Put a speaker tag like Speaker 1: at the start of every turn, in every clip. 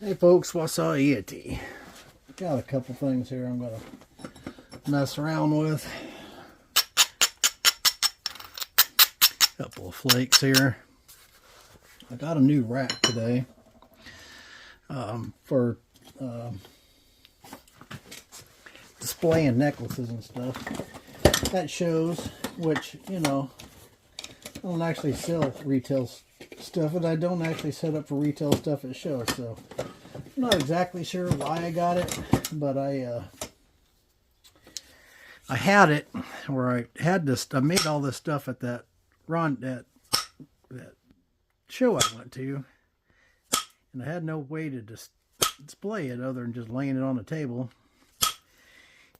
Speaker 1: Hey folks, what's up, iyatee? Got a couple things here I'm gonna mess around with. Couple of flakes here. I got a new rack today for displaying necklaces and stuff. That shows, which, you know, I don't actually sell retail stuff, and I don't actually set up for retail stuff at shows, so I'm not exactly sure why I got it, but I had it where I had this. I made all this stuff at that that show I went to, and I had no way to display it other than just laying it on the table.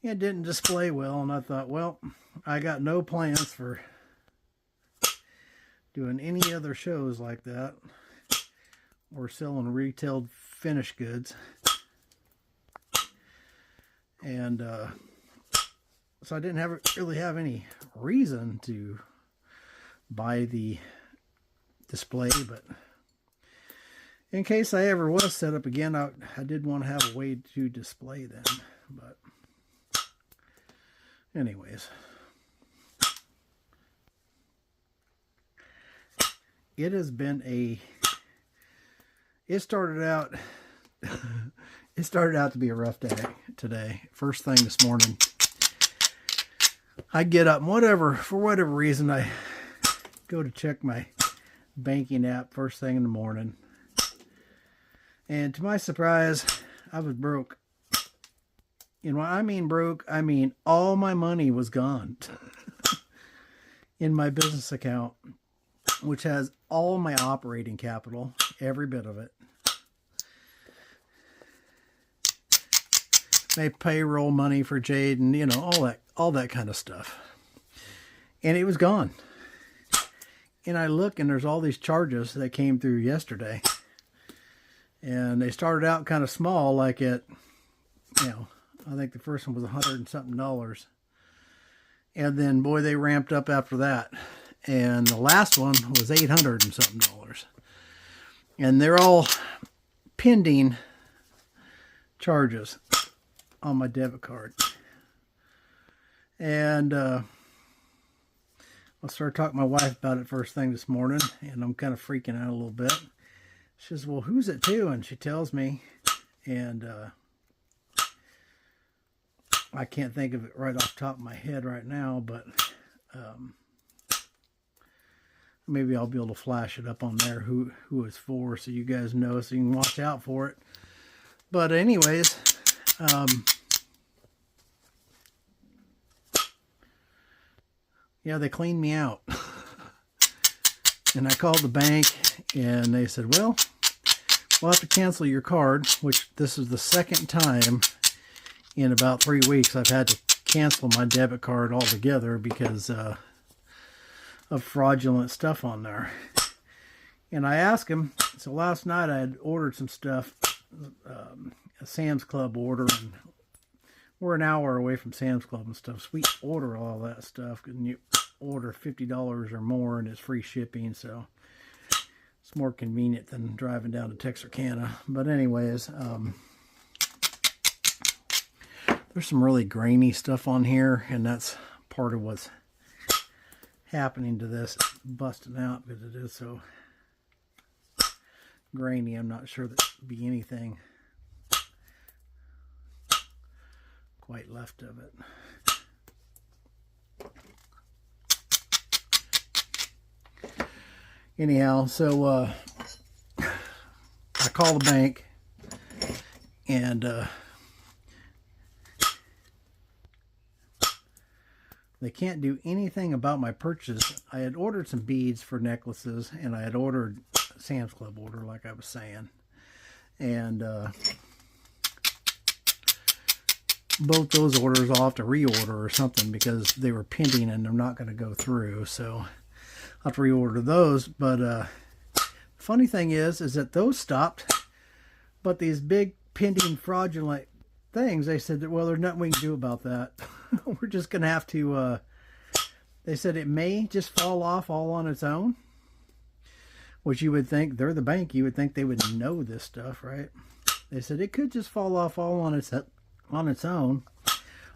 Speaker 1: It didn't display well, and I thought, well, I got no plans for doing any other shows like that or selling retail finished goods. And so I didn't really have any reason to buy the display, but in case I ever was set up again, I did want to have a way to display them. But anyways, it has been it started out to be a rough day today. First thing this morning, I get up, for whatever reason, I go to check my banking app first thing in the morning, and to my surprise, I was broke. And when I mean broke, I mean all my money was gone in my business account, which has all my operating capital, every bit of it. My payroll money for Jade, and you know, all that kind of stuff. And it was gone. And I look, and there's all these charges that came through yesterday. And they started out kind of small, like at, you know, I think the first one was $100 and something. And then, boy, they ramped up after that. And the last one was $800 and something. And they're all pending charges on my debit card. And I started talking to my wife about it first thing this morning, and I'm kind of freaking out a little bit. She says, well, who's it to? And she tells me, and I can't think of it right off the top of my head right now, but maybe I'll be able to flash it up on there who it's for, so you guys know, so you can watch out for it. But anyways, yeah, they cleaned me out. And I called the bank, and they said, well, we'll have to cancel your card, which this is the second time in about 3 weeks I've had to cancel my debit card altogether because of fraudulent stuff on there. And I asked him, so last night I had ordered some stuff, a Sam's Club order, and we're an hour away from Sam's Club and stuff, so we order all that stuff, and you order $50 or more and it's free shipping, so it's more convenient than driving down to Texarkana. But anyways, there's some really grainy stuff on here, and that's part of what's happening to this busting out, because it is so grainy. I'm not sure there'd be anything quite left of it. Anyhow, so I call the bank, and they can't do anything about my purchase. I had ordered some beads for necklaces, and I had ordered a Sam's Club order, like I was saying. And both those orders I'll have to reorder or something, because they were pending and they're not going to go through. So I'll have to reorder those. But the funny thing is that those stopped. But these big pending fraudulent things, they said that, well, there's nothing we can do about that. We're just going to have to, they said it may just fall off all on its own. Which you would think, they're the bank, you would think they would know this stuff, right? They said it could just fall off all on its own.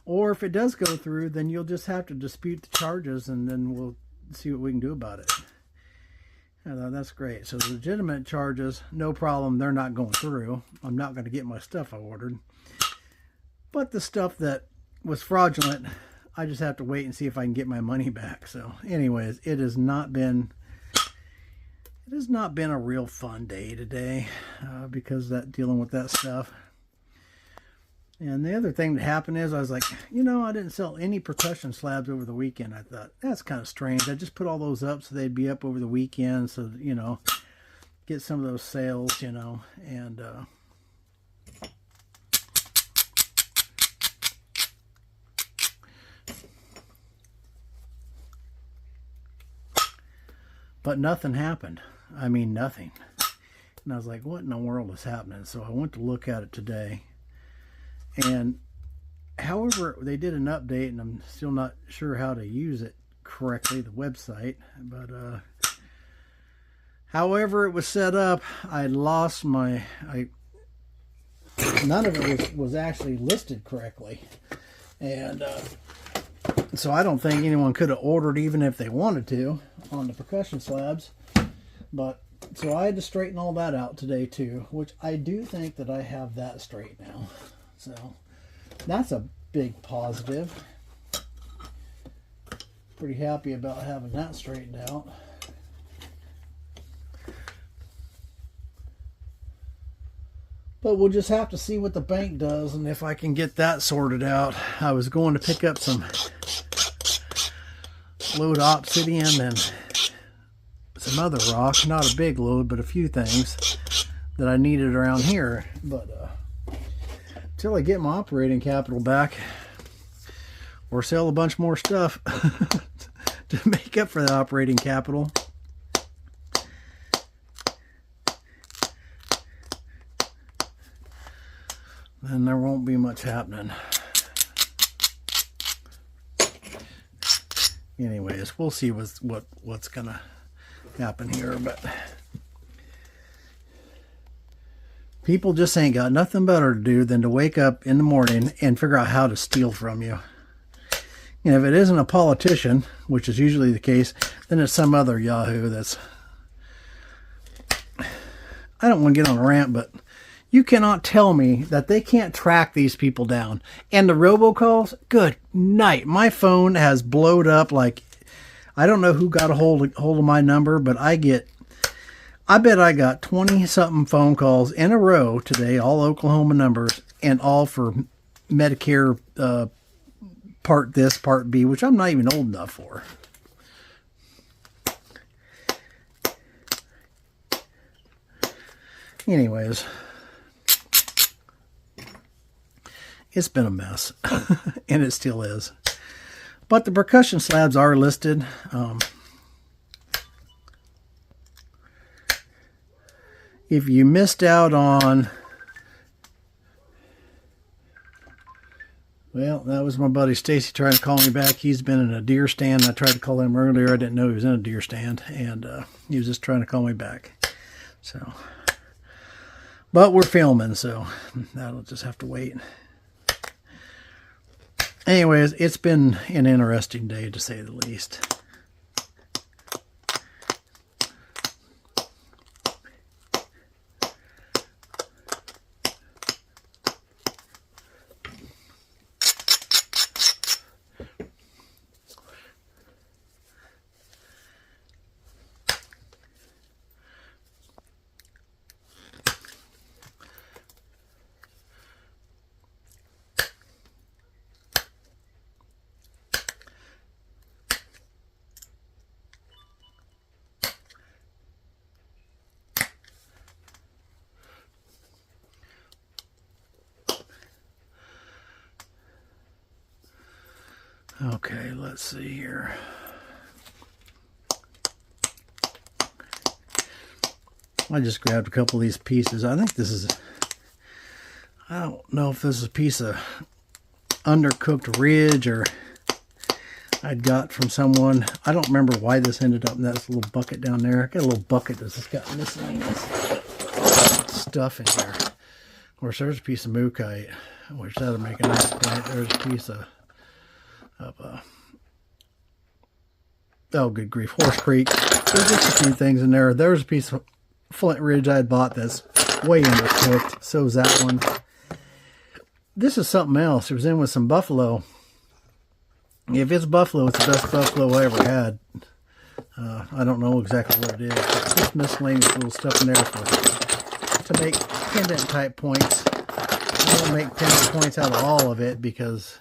Speaker 1: Or if it does go through, then you'll just have to dispute the charges, and then we'll see what we can do about it. I thought, that's great. So the legitimate charges, no problem, they're not going through. I'm not going to get my stuff I ordered. But the stuff that was fraudulent, I just have to wait and see if I can get my money back. So anyways, it has not been a real fun day today because that dealing with that stuff. And the other thing that happened is I was like, you know, I didn't sell any percussion slabs over the weekend. I thought, that's kind of strange. I just put all those up so they'd be up over the weekend, so, you know, get some of those sales, you know. And but nothing happened. I mean, nothing. And I was like, what in the world is happening? So I went to look at it today. And however, they did an update, and I'm still not sure how to use it correctly, the website. But however it was set up, I lost none of it was actually listed correctly. And so I don't think anyone could have ordered, even if they wanted to, on the percussion slabs. But so I had to straighten all that out today too, which I do think that I have that straight now. So that's a big positive. Pretty happy about having that straightened out. But we'll just have to see what the bank does and if I can get that sorted out. I was going to pick up some load obsidian and some other rock. Not a big load, but a few things that I needed around here. But until I get my operating capital back or sell a bunch more stuff to make up for the operating capital, then there won't be much happening. Anyways, we'll see what's gonna happen here, but people just ain't got nothing better to do than to wake up in the morning and figure out how to steal from you. And if it isn't a politician, which is usually the case, then it's some other yahoo that's... I don't want to get on a rant, but you cannot tell me that they can't track these people down. And the robocalls, good night. My phone has blowed up like... I don't know who got a hold of my number, but I bet I got 20-something phone calls in a row today, all Oklahoma numbers, and all for Medicare Part this, Part B, which I'm not even old enough for. Anyways, it's been a mess, and it still is. But the percussion slabs are listed. If you missed out on... Well, that was my buddy Stacy trying to call me back. He's been in a deer stand. I tried to call him earlier. I didn't know he was in a deer stand. And he was just trying to call me back. So, but we're filming, so that'll just have to wait. Anyways, it's been an interesting day, to say the least. Okay, let's see here. I just grabbed a couple of these pieces. I think this is, I don't know if this is a piece of undercooked ridge or I'd got from someone. I don't remember why this ended up in that little bucket down there. I got a little bucket that's just got miscellaneous stuff in there. Of course, there's a piece of Mookite, which that'll make a nice point. There's a piece of oh, good grief, Horse Creek. There's just a few things in there. There's a piece of Flint Ridge I had bought that's way undercooked. So is that one. This is something else. It was in with some buffalo. If it's buffalo, it's the best buffalo I ever had. I don't know exactly what it is. But just miscellaneous little stuff in there to make pendant type points. I don't make pendant points out of all of it because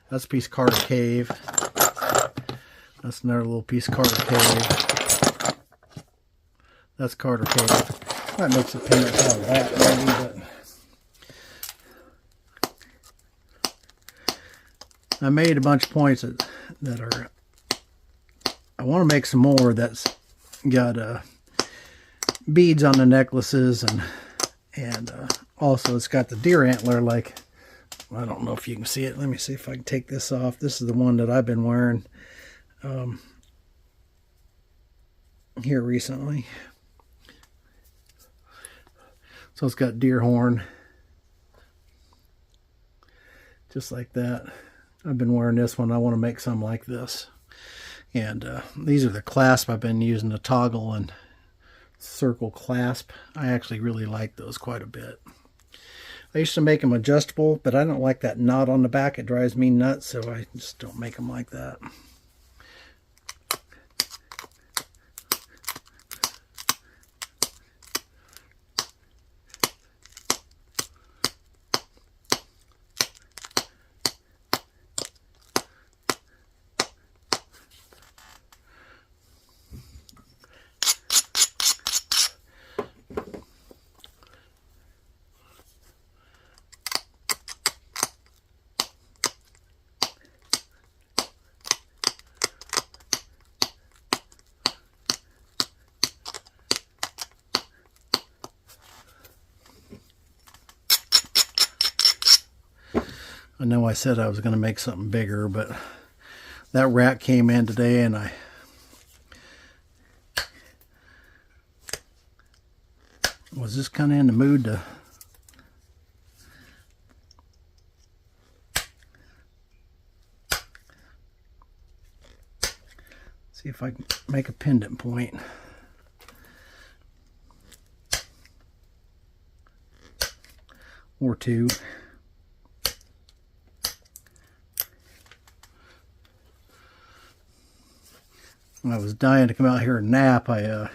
Speaker 1: that's a piece of Carter Cave. That's another little piece of Carter Cave. That's Carter Cave. Might make some pendants out of that maybe, but I made a bunch of points that are, I want to make some more that's got beads on the necklaces, and also it's got the deer antler, like, I don't know if you can see it. Let me see if I can take this off. This is the one that I've been wearing here recently. So it's got deer horn, just like that. I've been wearing this one. I want to make some like this. And these are the clasp I've been using, the toggle and circle clasp. I actually really like those quite a bit. I used to make them adjustable, but I don't like that knot on the back. It drives me nuts, so I just don't make them like that. I know I said I was going to make something bigger, but that rat came in today and I was just kind of in the mood to see if I can make a pendant point. Or two. I was dying to come out here and nap. I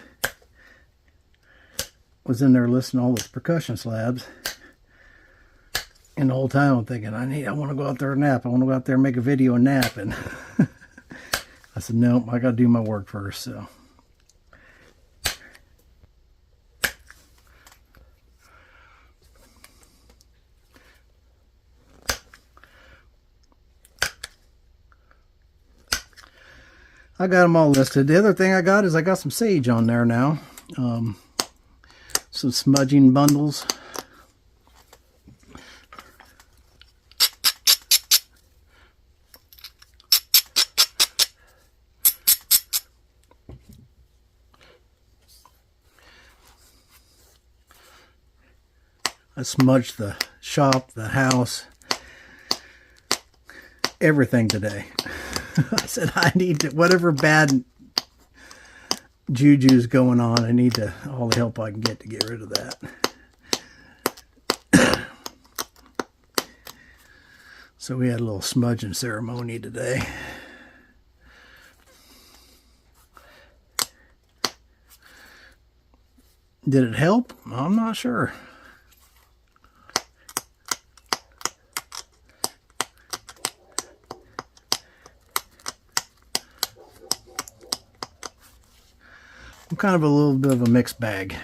Speaker 1: was in there listening to all those percussion slabs, and the whole time I'm thinking, I want to go out there and nap. I want to go out there and make a video and nap. And I said, no, I got to do my work first. So I got them all listed. The other thing I got is I got some sage on there now. Some smudging bundles. I smudged the shop, the house, everything today. I said, I need to, whatever bad juju's going on, I need to, all the help I can get to get rid of that. So we had a little smudging ceremony today. Did it help? I'm not sure. I'm kind of a little bit of a mixed bag.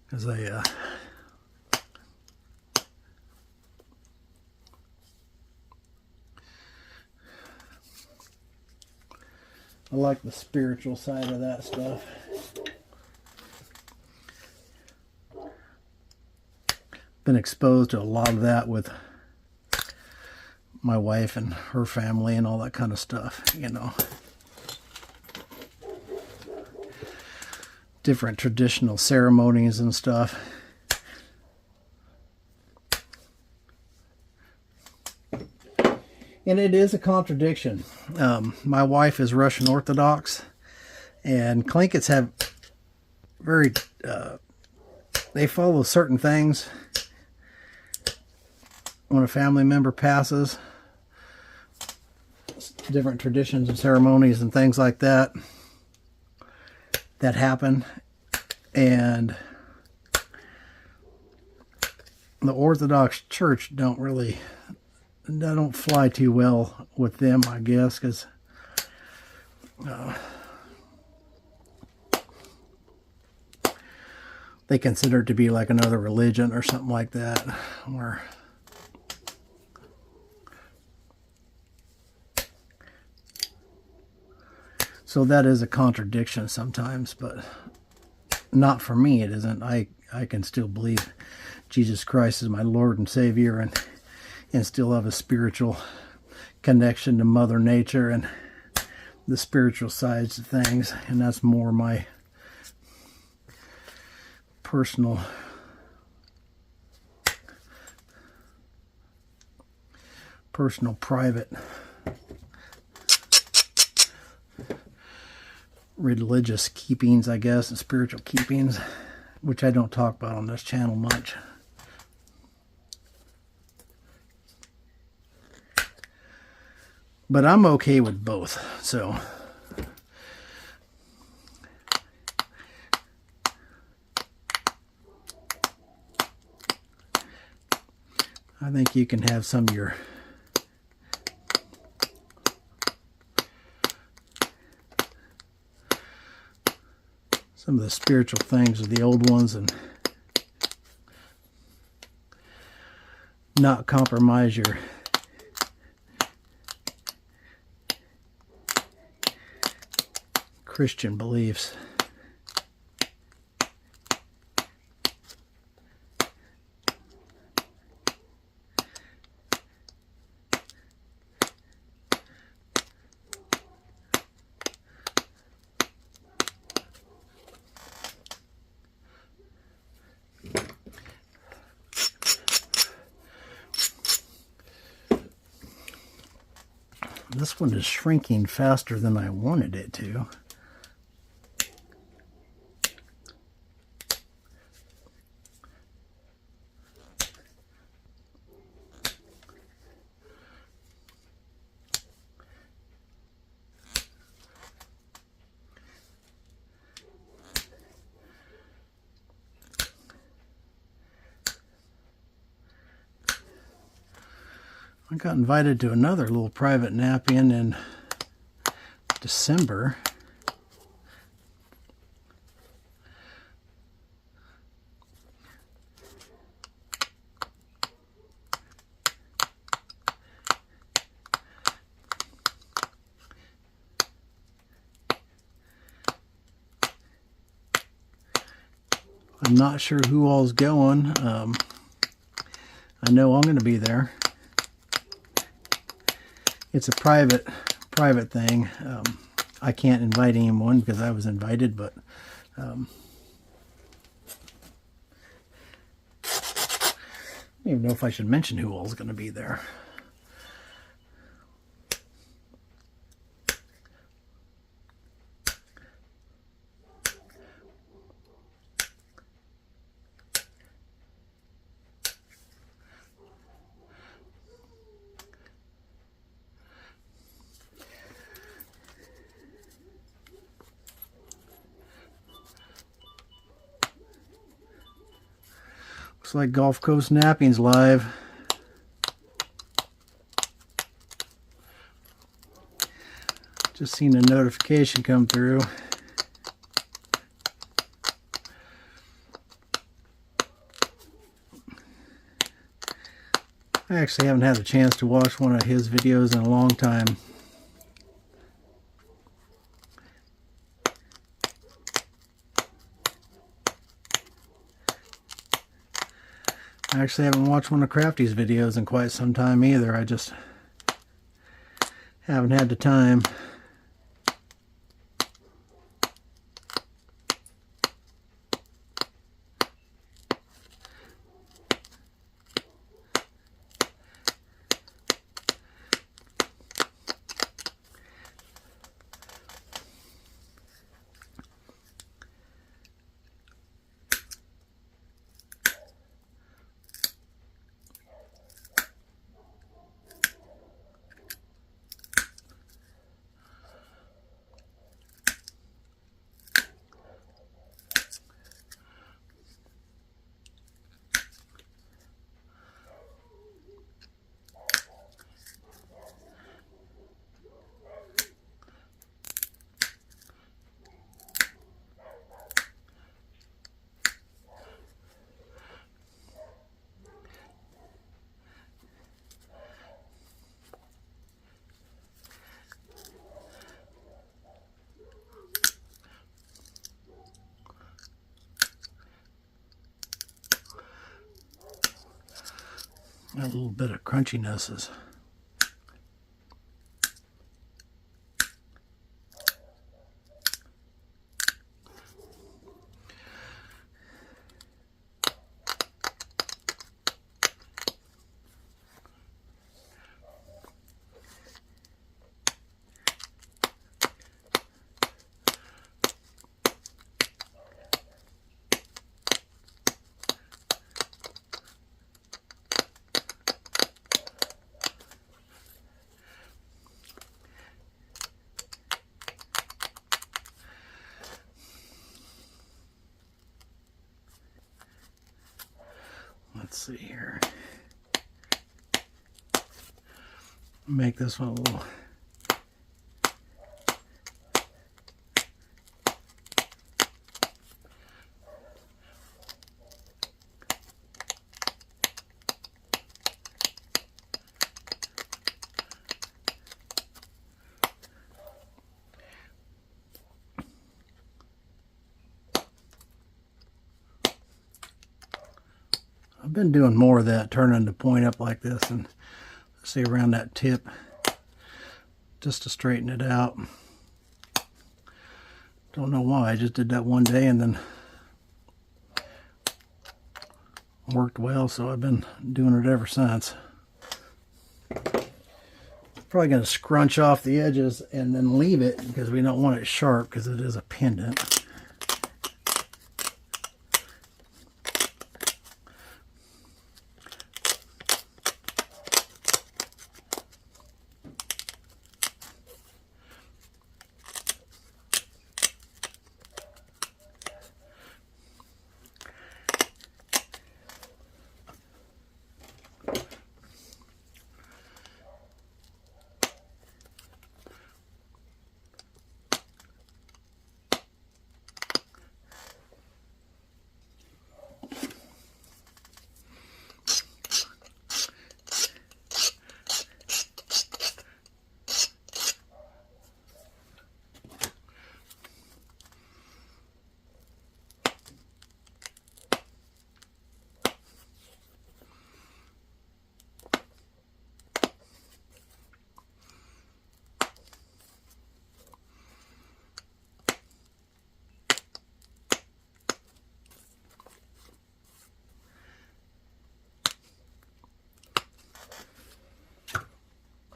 Speaker 1: Because I like the spiritual side of that stuff. Been exposed to a lot of that with my wife and her family and all that kind of stuff, you know. different traditional ceremonies and stuff. And it is a contradiction. My wife is Russian Orthodox, and Tlinkits have very, they follow certain things when a family member passes, different traditions and ceremonies and things like that that happen. And the Orthodox Church don't fly too well with them, I guess, because they consider it to be like another religion or something like that. So that is a contradiction sometimes, but not for me, it isn't. I can still believe Jesus Christ is my Lord and Savior, and still have a spiritual connection to Mother Nature and the spiritual sides of things. And that's more my personal private religious keepings, I guess, and spiritual keepings, which I don't talk about on this channel much. But I'm okay with both, so I think you can have some of the spiritual things of the old ones and not compromise your Christian beliefs. This one is shrinking faster than I wanted it to. I got invited to another little private nap-in in December. I'm not sure who all's going. I know I'm going to be there. It's a private thing. I can't invite anyone because I was invited, but I don't even know if I should mention who all's going to be there. Looks like Gulf Coast Napping's live. Just seen a notification come through. I actually haven't had a chance to watch one of his videos in a long time. I actually haven't watched one of Crafty's videos in quite some time either. I just haven't had the time. A little bit of crunchiness. Let's see here. Make this one a little. I've been doing more of that, turning the point up like this and see around that tip just to straighten it out. Don't know why, I just did that one day and then worked well, so I've been doing it ever since. Probably going to scrunch off the edges and then leave it because we don't want it sharp because it is a pendant.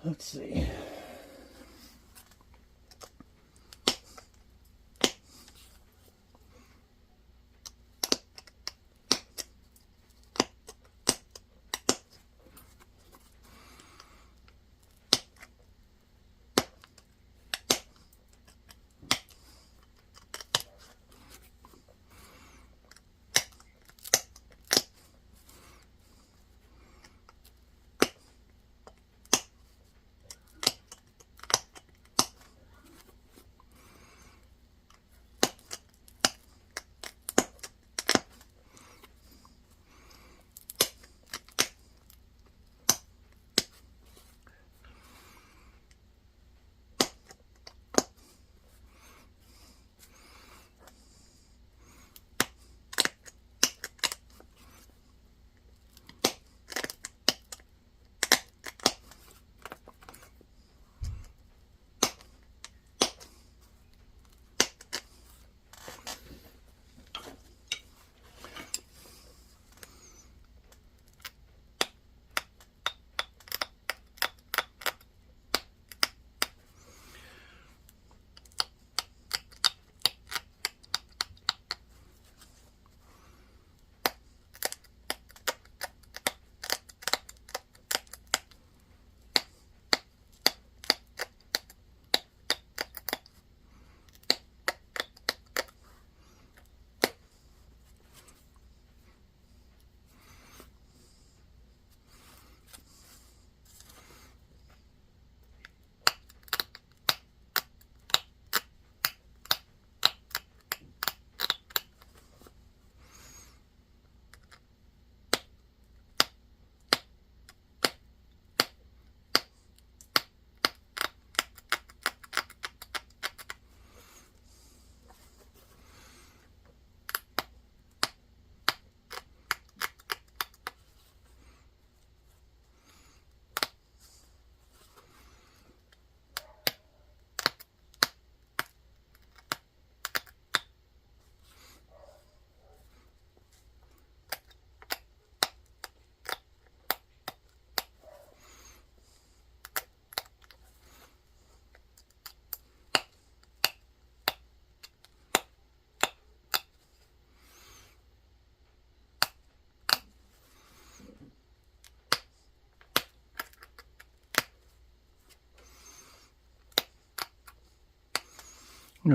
Speaker 1: Let's see.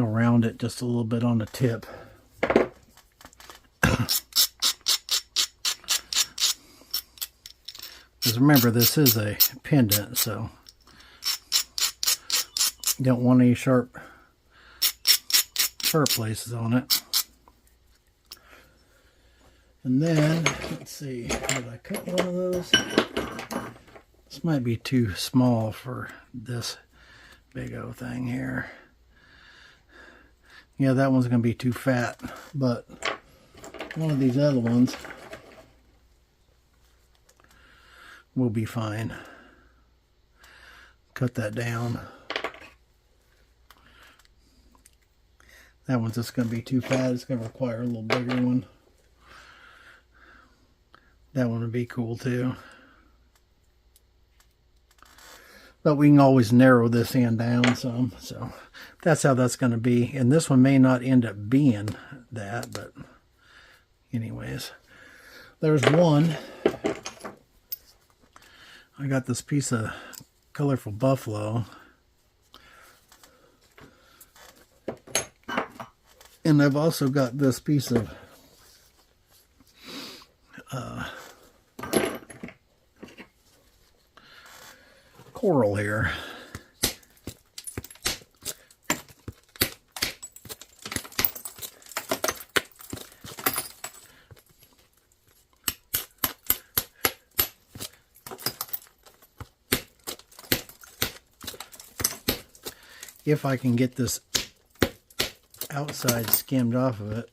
Speaker 1: round it just a little bit on the tip. Because remember, this is a pendant, so you don't want any sharp places on it. And then, let's see, did I cut one of those? This might be too small for this big old thing here. Yeah, that one's going to be too fat, but one of these other ones will be fine. Cut that down. That one's just going to be too fat. It's going to require a little bigger one. That one would be cool too. But we can always narrow this end down some. So that's how that's going to be. And this one may not end up being that, but anyways. There's one. I got this piece of colorful buffalo. And I've also got this piece of coral here. If I can get this outside skimmed off of it.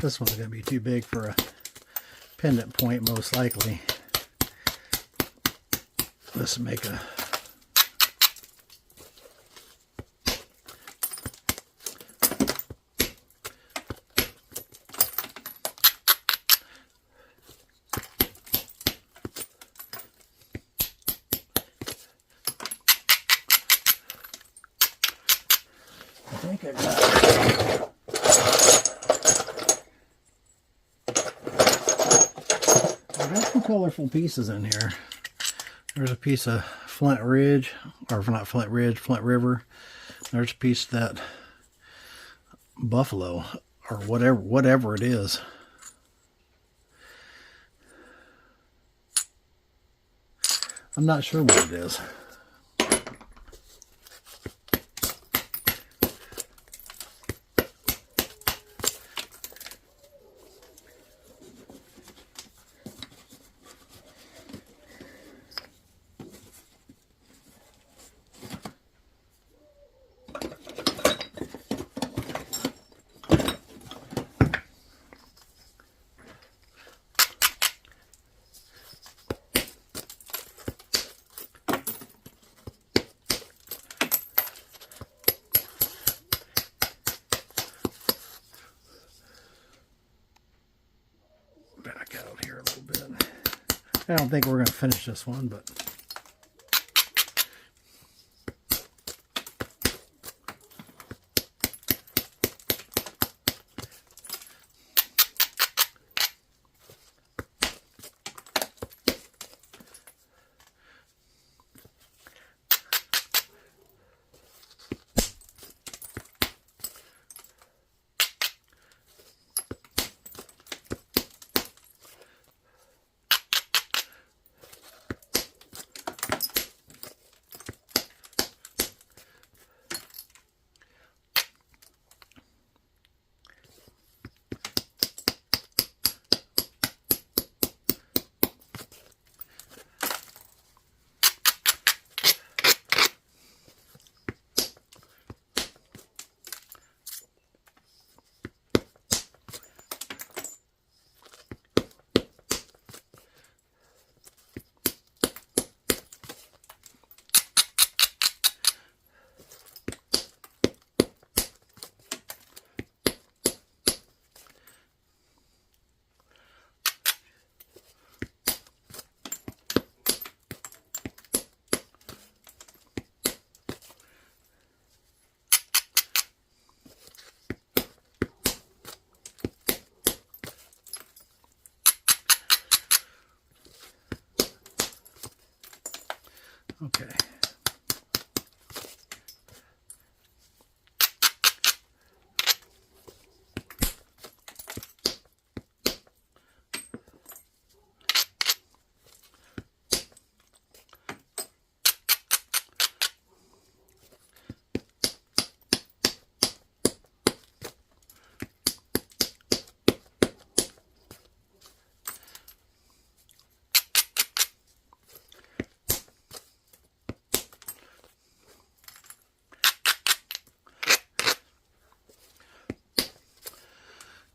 Speaker 1: This one's going to be too big for a pendant point, most likely. Let's make a I think I got some colorful pieces in here. There's a piece of Flint Ridge, or not Flint Ridge, Flint River. There's a piece of that buffalo, or whatever it is. I'm not sure what it is. Back out here a little bit. I don't think we're going to finish this one, but Okay.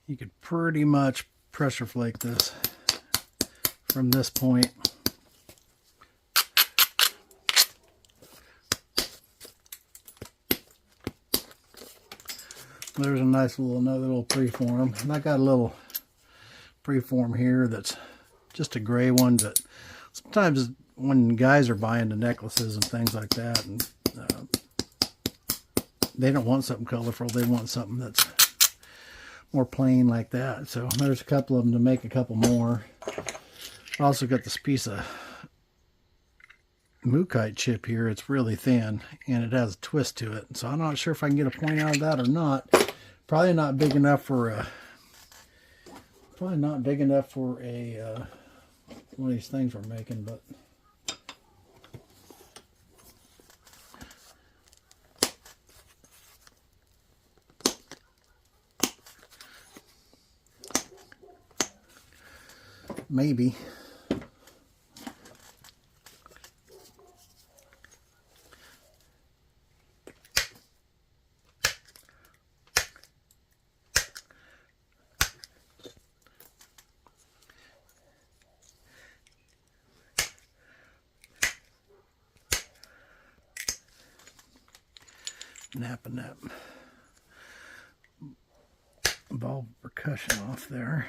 Speaker 1: You could pretty much pressure flake this from this point. There's a nice another little preform. And I got a little preform here that's just a gray one, but sometimes when guys are buying the necklaces and things like that, and they don't want something colorful, they want something that's more plain like that. So there's a couple of them to make a couple more. I also got this piece of Mookite chip here. It's really thin and it has a twist to it, so I'm not sure if I can get a point out of that or not. Probably not big enough for a one of these things we're making, but maybe. Napping that ball percussion off there.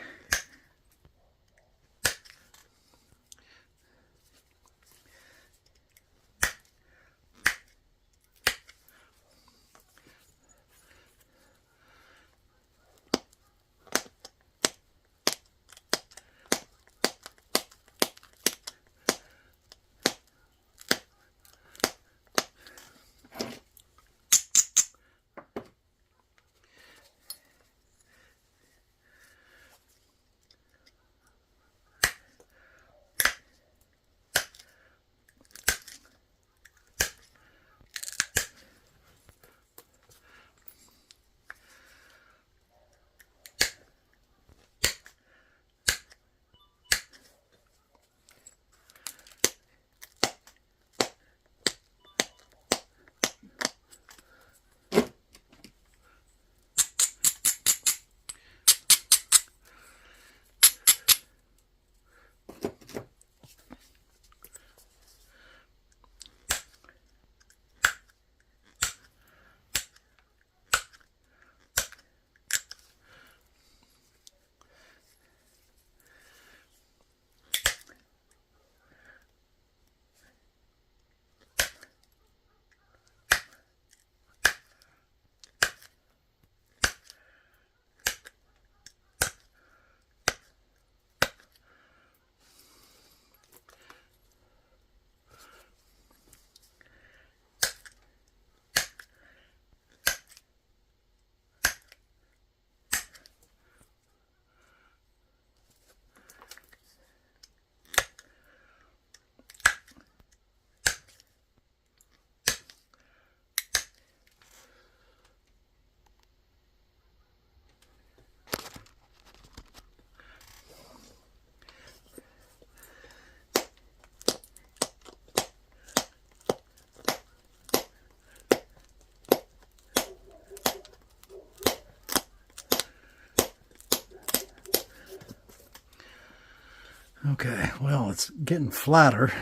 Speaker 1: Okay, well, it's getting flatter.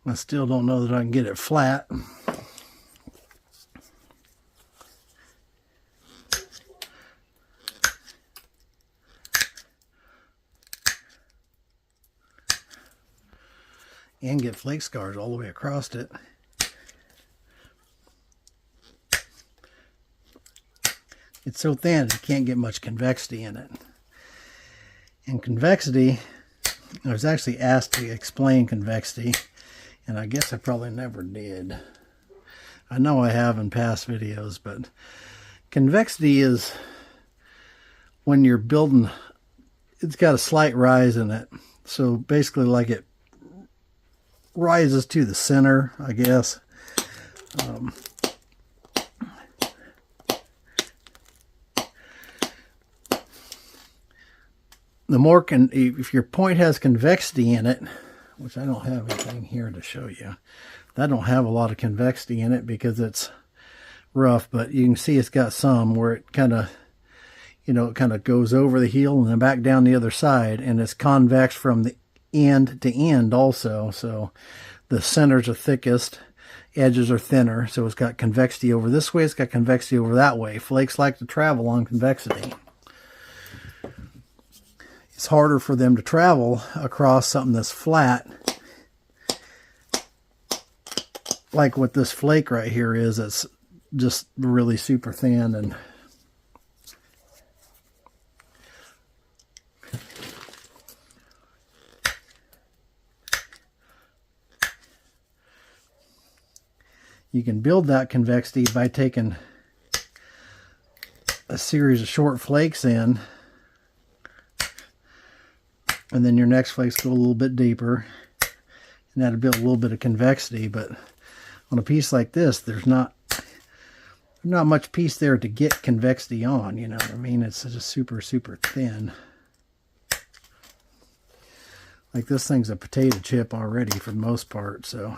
Speaker 1: I still don't know that I can get it flat. And get flake scars all the way across it. It's so thin you can't get much convexity in it. And convexity, I was actually asked to explain convexity, and I guess I probably never did. I know I have in past videos, but convexity is when you're building, it's got a slight rise in it. So basically like it rises to the center, I guess. The more if your point has convexity in it, which I don't have anything here to show you. I don't have a lot of convexity in it because it's rough, but you can see it's got some where it kind of, you know, it kind of goes over the heel and then back down the other side, and it's convex from the end to end also. So the centers are thickest, edges are thinner, so it's got convexity over this way, it's got convexity over that way. Flakes like to travel on convexity. It's harder for them to travel across something that's flat, like what this flake right here is. It's just really super thin, and you can build that convexity by taking a series of short flakes in, and then your next flakes go a little bit deeper, and that'll build a little bit of convexity. But on a piece like this, there's not much piece there to get convexity on, you know what I mean? It's just super, super thin. Like this thing's a potato chip already for the most part, so.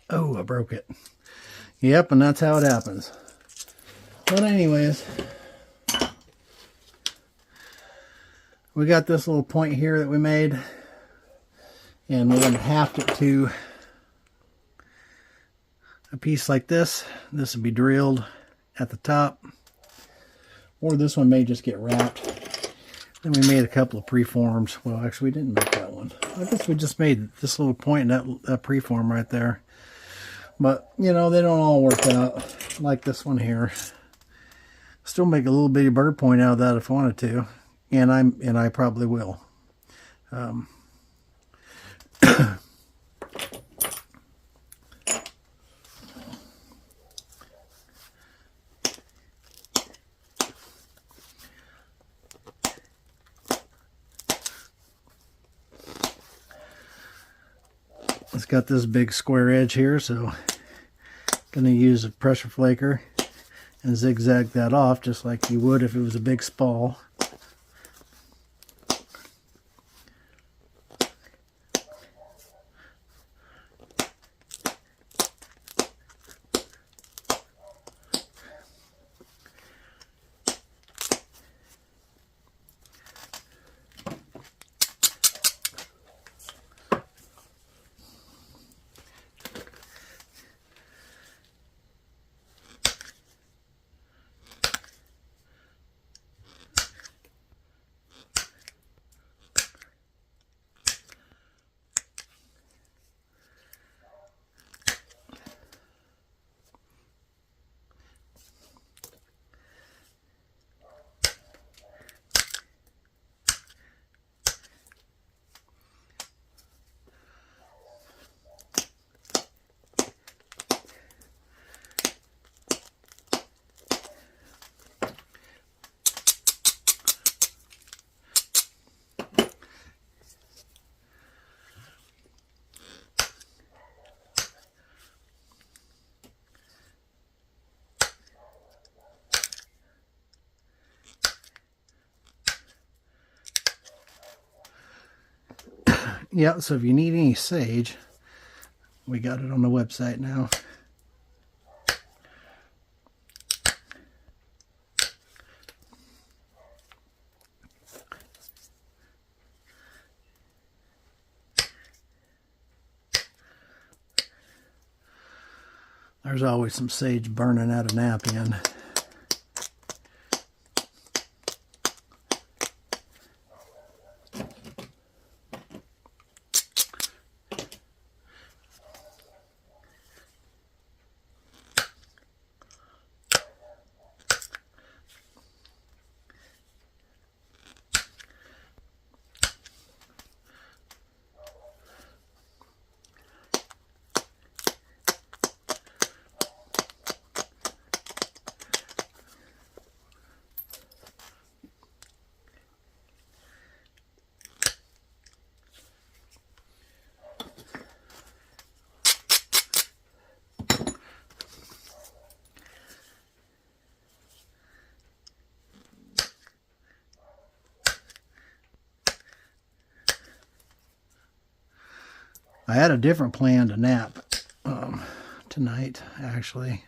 Speaker 1: Oh, I broke it. Yep, and that's how it happens. But anyways, we got this little point here that we made, and we're going to haft it to a piece like this. This will be drilled at the top, or this one may just get wrapped. Then we made a couple of preforms. Well, actually, we didn't make that one. I guess we just made this little point and that preform right there. But, you know, they don't all work out like this one here. Still make a little bitty bird point out of that if I wanted to. And I probably will. It's got this big square edge here, so I'm going to use a pressure flaker and zigzag that off just like you would if it was a big spall. Yeah, so if you need any sage, we got it on the website now. There's always some sage burning out of napkin. I had a different plan to nap tonight, actually.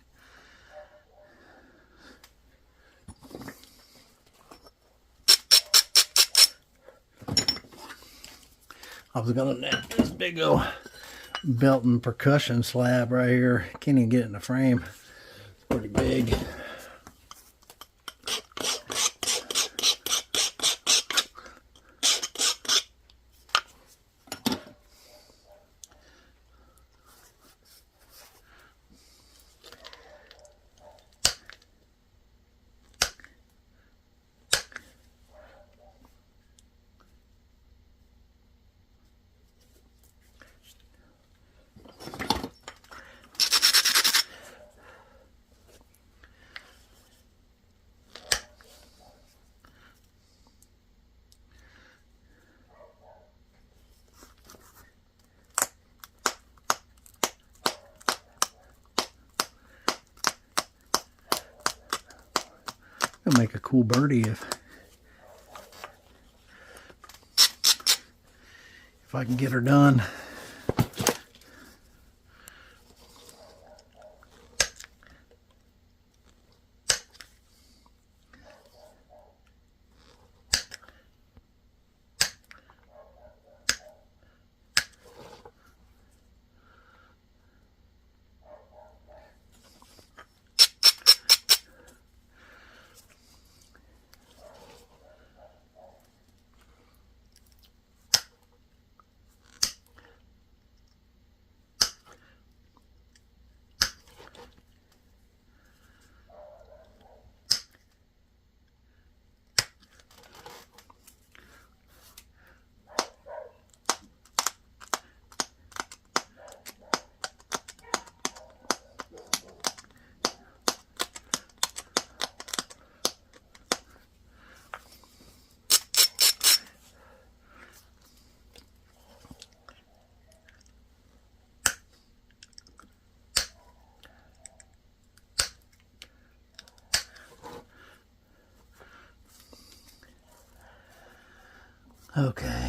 Speaker 1: I was gonna nap this big old belt and percussion slab right here. Can't even get it in the frame. It's pretty big. It'll make a cool birdie if I can get her done. Okay.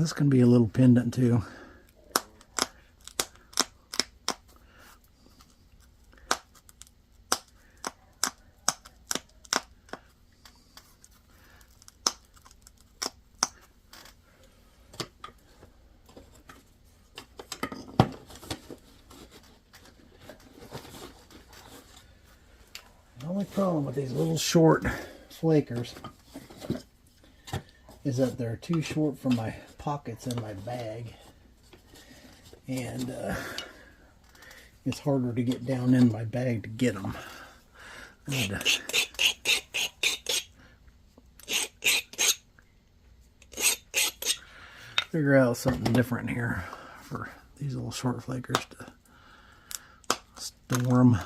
Speaker 1: This can be a little pendant too. The only problem with these little short flakers is that they're too short for my pockets in my bag, and it's harder to get down in my bag to get them. I need to figure out something different here for these little short flakers to store them.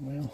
Speaker 1: Well,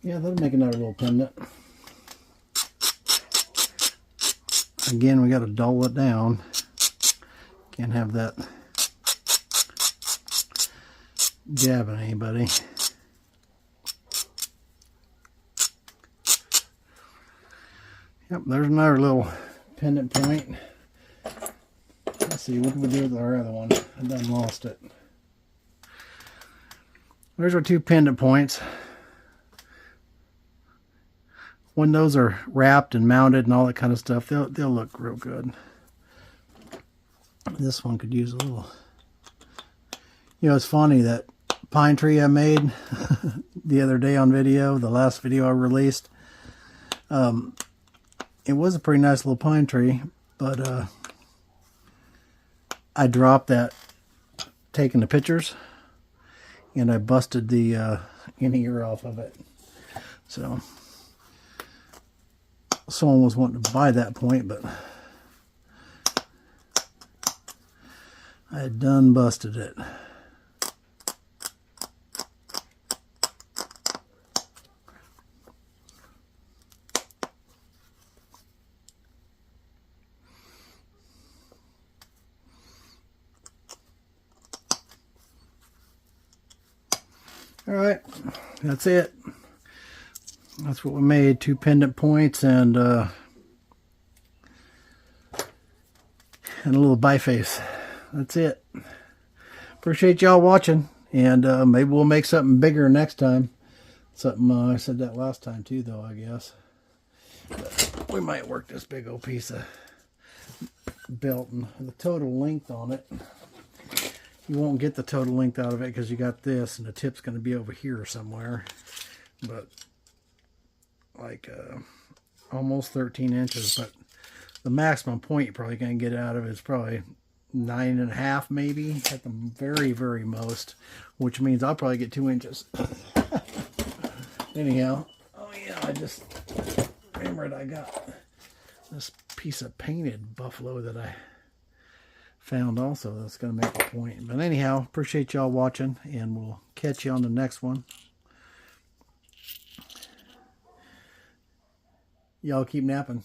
Speaker 1: yeah, that'll make another little pendant. Again, we got to dull it down. Can't have that jabbing anybody. Yep, there's another little pendant point. Let's see, what did we do with our other one? I done lost it. There's our two pendant points. When those are wrapped and mounted and all that kind of stuff, they'll look real good. This one could use a little. You know, it's funny, that pine tree I made the other day on video, the last video I released. It was a pretty nice little pine tree, but I dropped that taking the pictures, and I busted the inner ear off of it. So someone was wanting to buy that point, but I had done busted it. All right, that's it. That's what we made, two pendant points and a little biface. That's it. Appreciate y'all watching, and maybe we'll make something bigger next time. Something, I said that last time too, though, I guess. But we might work this big old piece of belt, and the total length on it. You won't get the total length out of it because you got this, and the tip's going to be over here somewhere. But like almost 13 inches, but the maximum point you're probably going to get out of it is probably 9.5 maybe at the very, very most, which means I'll probably get 2 inches. Anyhow, oh yeah, I just remembered I got this piece of painted buffalo that I found also that's going to make a point. But anyhow, appreciate y'all watching, and we'll catch you on the next one. Y'all keep napping.